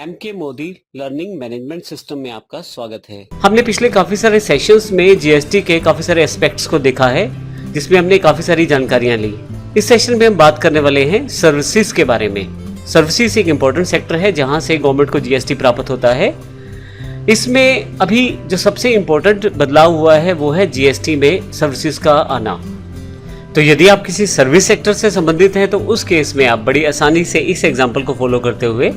M के Modi learning management system में आपका स्वागत है। हमने पिछले काफ़ी सारे सेशंस में जीएसटी के काफ़ी सारे एस्पेक्ट्स को देखा है, जिसमें हमने काफ़ी सारी जानकारियां ली। इस सेशन में हम बात करने वाले हैं सर्विसेज के बारे में। सर्विसेज एक इम्पोर्टेंट सेक्टर है जहां से गवर्नमेंट को जीएसटी प्राप्त होता है। इसमें अभी जो सबसे इम्पोर्टेंट बदलाव हुआ है वो है जीएसटी में सर्विसेज का आना। तो यदि आप किसी सर्विस सेक्टर से संबंधित हैं तो उस केस में आप बड़ी आसानी से इस एग्जाम्पल को फॉलो करते हुए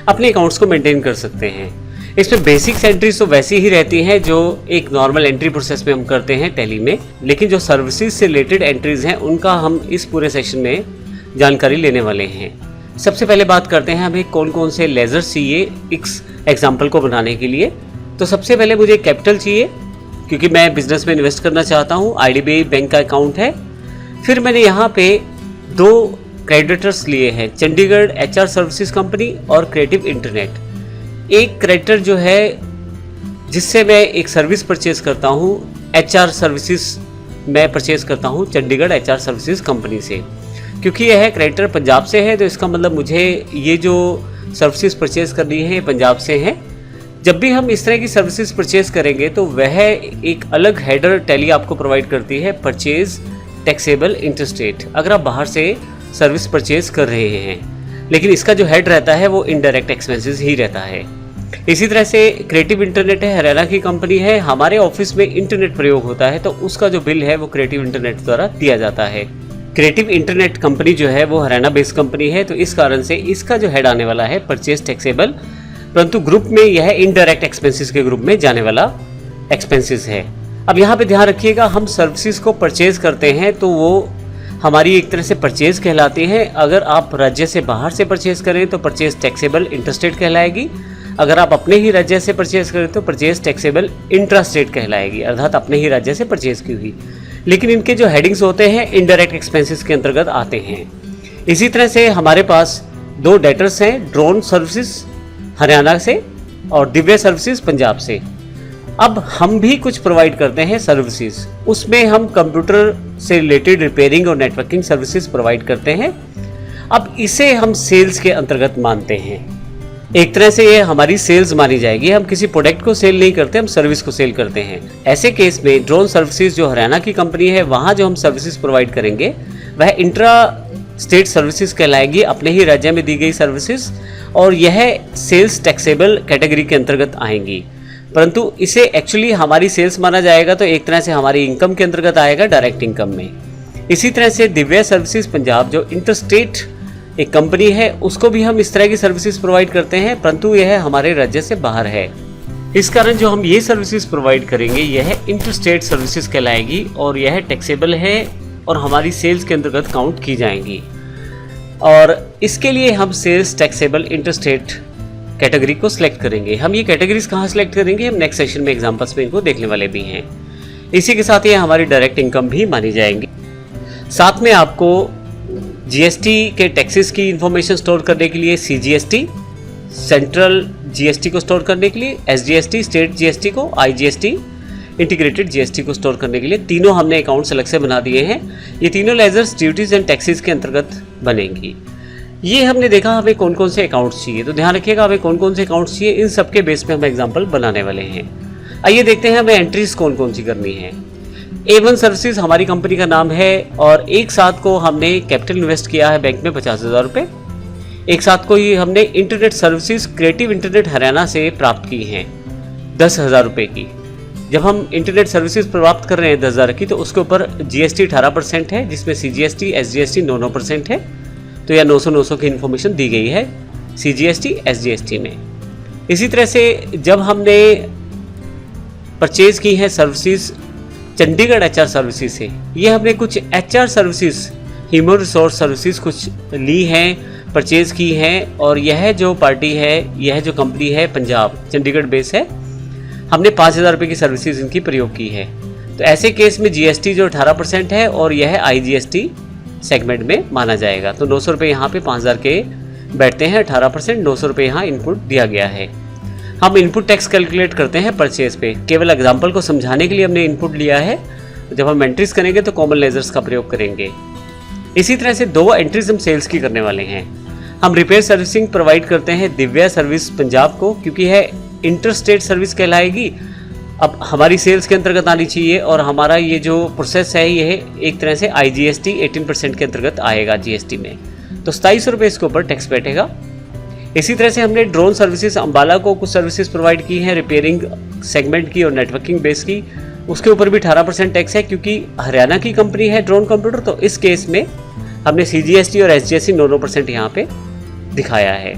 अपने अकाउंट्स को मेंटेन कर सकते हैं। इसमें बेसिक्स एंट्रीज तो वैसी ही रहती हैं जो एक नॉर्मल एंट्री प्रोसेस में हम करते हैं टैली में, लेकिन जो सर्विसेज से रिलेटेड एंट्रीज हैं उनका हम इस पूरे सेशन में जानकारी लेने वाले हैं। सबसे पहले बात करते हैं हमें कौन कौन से लेजर्स चाहिए इस एग्जाम्पल को बनाने के लिए। तो सबसे पहले मुझे कैपिटल चाहिए क्योंकि मैं बिजनेस में इन्वेस्ट करना चाहता हूँ। IDBI बैंक का अकाउंट है। फिर मैंने यहाँ पे दो क्रेडिटर्स लिए हैं, चंडीगढ़ HR सर्विसेज कंपनी और क्रिएटिव इंटरनेट। एक क्रेडिटर जो है जिससे मैं एक सर्विस परचेज करता हूँ, HR सर्विसेज मैं परचेज करता हूँ चंडीगढ़ HR सर्विसेज कंपनी से। क्योंकि यह क्रेडिटर पंजाब से है तो इसका मतलब मुझे ये जो सर्विसेज परचेज करनी है पंजाब से हैं। जब भी हम इस तरह की सर्विसेज परचेज करेंगे तो वह एक अलग हेडर टैली आपको प्रोवाइड करती है, परचेज टैक्सेबल इंटरस्टेट, अगर आप बाहर से सर्विस परचेज कर रहे हैं। लेकिन इसका जो हेड रहता है वो इनडायरेक्ट एक्सपेंसेस ही रहता है। इसी तरह से क्रिएटिव इंटरनेट है, हरियाणा की कंपनी है। हमारे ऑफिस में इंटरनेट प्रयोग होता है तो उसका जो बिल है वो क्रिएटिव इंटरनेट द्वारा दिया जाता है। क्रिएटिव इंटरनेट कंपनी जो है वो हरियाणा बेस्ड कंपनी है, तो इस कारण से इसका जो हेड आने वाला है परचेज टैक्सेबल, परंतु ग्रुप में यह इनडायरेक्ट एक्सपेंसेस के ग्रुप में जाने वाला एक्सपेंसेस है। अब यहाँ पे ध्यान रखिएगा, हम सर्विसेज को परचेज करते हैं तो वो हमारी एक तरह से परचेज कहलाती है। अगर आप राज्य से बाहर से परचेज करें तो परचेज टैक्सेबल इंटरस्टेट कहलाएगी। अगर आप अपने ही राज्य से परचेज करें तो परचेज टैक्सेबल इंट्रास्टेट कहलाएगी, अर्थात अपने ही राज्य से परचेज की हुई। लेकिन इनके जो हेडिंग्स होते हैं इनडायरेक्ट एक्सपेंसेस के अंतर्गत आते हैं। इसी तरह से हमारे पास दो डेटर्स हैं, ड्रोन सर्विसेज हरियाणा से और दिव्य सर्विसेज पंजाब से। अब हम भी कुछ प्रोवाइड करते हैं सर्विसेज, उसमें हम कंप्यूटर से रिलेटेड रिपेयरिंग और नेटवर्किंग सर्विसेज प्रोवाइड करते हैं। अब इसे हम सेल्स के अंतर्गत मानते हैं। एक तरह से ये हमारी सेल्स मानी जाएगी। हम किसी प्रोडक्ट को सेल नहीं करते, हम सर्विस को सेल करते हैं। ऐसे केस में ड्रोन सर्विसेज जो हरियाणा की कंपनी है, वहाँ जो हम सर्विसेज प्रोवाइड करेंगे वह इंट्रा स्टेट सर्विसेज कहलाएगी, अपने ही राज्य में दी गई सर्विसेज, और यह सेल्स टैक्सेबल कैटेगरी के अंतर्गत आएंगी। परंतु इसे एक्चुअली हमारी सेल्स माना जाएगा तो एक तरह से हमारी इनकम के अंतर्गत आएगा, डायरेक्ट इनकम में। इसी तरह से दिव्य सर्विसेज पंजाब जो इंटरस्टेट एक कंपनी है, उसको भी हम इस तरह की सर्विसेज प्रोवाइड करते हैं, परंतु यह हमारे राज्य से बाहर है। इस कारण जो हम ये सर्विसेज प्रोवाइड करेंगे यह इंटरस्टेट सर्विसेज कहलाएगी और यह टैक्सेबल है और हमारी सेल्स के अंतर्गत काउंट की जाएंगी। और इसके लिए हम सेल्स टैक्सेबल इंटरस्टेट कैटेगरी को सिलेक्ट करेंगे। हम ये कैटेगरीज कहाँ सिलेक्ट करेंगे, हम नेक्स्ट सेशन में एग्जांपल्स में इनको देखने वाले भी हैं। इसी के साथ ये हमारी डायरेक्ट इनकम भी मानी जाएंगी। साथ में आपको जीएसटी के टैक्सेस की इंफॉर्मेशन स्टोर करने के लिए CGST, सेंट्रल जीएसटी को स्टोर करने के लिए SGST, स्टेट जीएसटी को, IGST, इंटीग्रेटेड जीएसटी को स्टोर करने के लिए तीनों हमने अकाउंट्स अलग से बना दिए हैं। ये तीनों लेजर्स ड्यूटीज एंड टैक्सेस के अंतर्गत बनेंगी। ये हमने देखा हमें कौन कौन से अकाउंट्स चाहिए, तो ध्यान रखिएगा हमें कौन कौन से अकाउंट्स चाहिए, इन सब के बेस पे हम एग्जांपल बनाने वाले हैं। आइए देखते हैं हमें एंट्रीज कौन कौन सी करनी है। A1 सर्विसेज हमारी कंपनी का नाम है और एक साथ को हमने कैपिटल इन्वेस्ट किया है बैंक में 50,000 रुपये। एक साथ को ये हमने internet services creative internet Haryana से प्राप्त की हैं 10,000 रुपये की। जब हम इंटरनेट सर्विसेज प्राप्त कर रहे हैं 10,000 की, तो उसके ऊपर GST 18% है, जिसमें CGST SGST 9% है। तो यह 900 की इन्फॉर्मेशन दी गई है CGST SGST में। इसी तरह से जब हमने परचेज की है सर्विसेज चंडीगढ़ HR सर्विसेज से, ये हमने कुछ HR services, human resource services कुछ ली हैं, परचेज की हैं, और यह जो पार्टी है, यह जो कंपनी है पंजाब चंडीगढ़ बेस है, हमने 5,000 रुपये की सर्विसेज इनकी प्रयोग की है। तो ऐसे केस में GST जो 18% है और यह IGST सेगमेंट में माना जाएगा। तो 900 रुपये यहाँ पे 5,000 के बैठते हैं, 18%, 900 रुपये यहाँ इनपुट दिया गया है। हम इनपुट टैक्स कैलकुलेट करते हैं परचेज पे। केवल एग्जांपल को समझाने के लिए हमने इनपुट लिया है। जब हम एंट्रीज करेंगे तो कॉमन लेजर्स का प्रयोग करेंगे। इसी तरह से दो एंट्रीज हम सेल्स की करने वाले हैं। हम रिपेयर सर्विसिंग प्रोवाइड करते हैं दिव्या सर्विस पंजाब को, क्योंकि यह इंटर स्टेट सर्विस कहलाएगी। अब हमारी सेल्स के अंतर्गत आनी चाहिए और हमारा ये जो प्रोसेस है ये एक तरह से IGST 18% के अंतर्गत आएगा GST में, तो 2700 रुपये इसके ऊपर टैक्स बैठेगा। इसी तरह से हमने ड्रोन सर्विसेज अंबाला को कुछ सर्विसेज प्रोवाइड की हैं, रिपेयरिंग सेगमेंट की और नेटवर्किंग बेस की, उसके ऊपर भी 18% टैक्स है, क्योंकि हरियाणा की कंपनी है ड्रोन कंप्यूटर, तो इस केस में हमने CGST और SGST 9% यहाँ पे दिखाया है।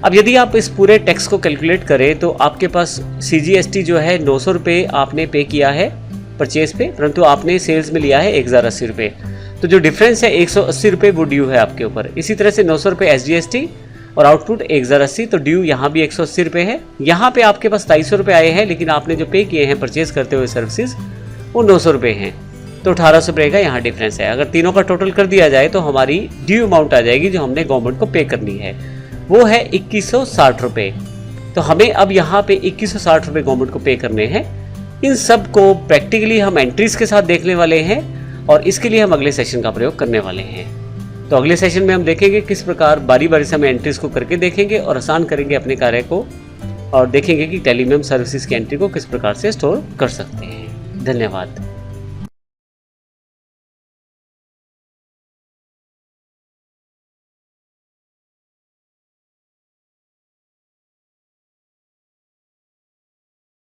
अब यदि आप इस पूरे टैक्स को कैलकुलेट करें तो आपके पास CGST जो है 900 रुपये आपने पे किया है परचेज पे, परंतु आपने सेल्स में लिया है 1080 रुपये, तो जो डिफरेंस है 180 रुपये वो ड्यू है आपके ऊपर। इसी तरह से 900 रुपये SGST और आउटपुट 1080, तो ड्यू यहाँ भी 180 रुपये है। यहाँ पे आपके पास 250 रुपये आए हैं, लेकिन आपने जो पे किए हैं परचेज करते हुए सर्विसेज वो 900 रुपये हैं, तो 1800 रुपये का यहाँ डिफरेंस है। अगर तीनों का टोटल कर दिया जाए तो हमारी ड्यू अमाउंट आ जाएगी जो हमने गवर्नमेंट को पे करनी है, वो है 2160 रुपये। तो हमें अब यहाँ पे 2160 रुपये गवर्नमेंट को पे करने हैं। इन सब को प्रैक्टिकली हम एंट्रीज के साथ देखने वाले हैं और इसके लिए हम अगले सेशन का प्रयोग करने वाले हैं। तो अगले सेशन में हम देखेंगे किस प्रकार बारी बारी से हम एंट्रीज को करके देखेंगे और आसान करेंगे अपने कार्य को, और देखेंगे कि टेलीमेम सर्विसेज की एंट्री को किस प्रकार से स्टोर कर सकते हैं। धन्यवाद।